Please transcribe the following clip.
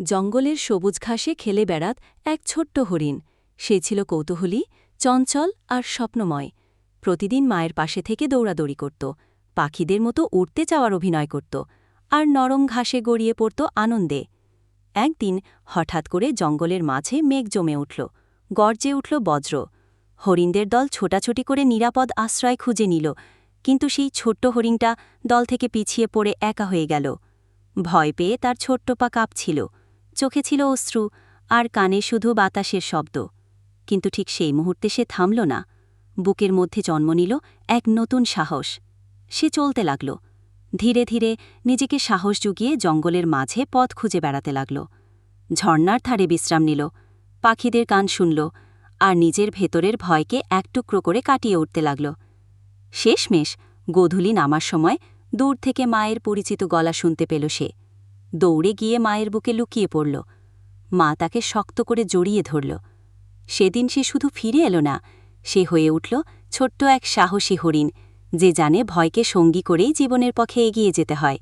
জঙ্গলের সবুজ ঘাসে খেলে বেড়াত এক ছোট্ট হরিণ। সে ছিল কৌতূহলী, চঞ্চল আর স্বপ্নময়। প্রতিদিন মায়ের পাশে থেকে দৌড়াদৌড়ি করত, পাখিদের মতো উড়তে চাওয়ার অভিনয় করত, আর নরম ঘাসে গড়িয়ে পড়ত আনন্দে। একদিন হঠাৎ করে জঙ্গলের মাঝে মেঘ জমে উঠল, গর্জে উঠল বজ্র। হরিণদের দল ছোটাছুটি করে নিরাপদ আশ্রয় খুঁজে নিল, কিন্তু সেই ছোট্ট হরিণটা দল থেকে পিছিয়ে পড়ে একা হয়ে গেল। ভয় পেয়ে তার ছোট্ট পা কাঁপছিল, চোখে ছিল অশ্রু, আর কানে শুধু বাতাসের শব্দ। কিন্তু ঠিক সেই মুহূর্তে সে থামল না। বুকের মধ্যে জন্ম নিল এক নতুন সাহস। সে চলতে লাগল, ধীরে ধীরে নিজেকে সাহস জুগিয়ে জঙ্গলের মাঝে পথ খুঁজে বেড়াতে লাগল। ঝর্নার ধারে বিশ্রাম নিল, পাখিদের গান শুনল, আর নিজের ভেতরের ভয়কে এক টুকরো করে কাটিয়ে উঠতে লাগল। শেষমেশ গোধূলি নামার সময় দূর থেকে মায়ের পরিচিত গলা শুনতে পেল সে। দৌড়ে গিয়ে মায়ের বুকে লুকিয়ে পড়ল। মা তাকে শক্ত করে জড়িয়ে ধরল। সেদিন সে শুধু ফিরে এলো না, সে হয়ে উঠল ছোট্ট এক সাহসী হরিণ, যে জানে ভয়কে সঙ্গী করেই জীবনের পথে এগিয়ে যেতে হয়।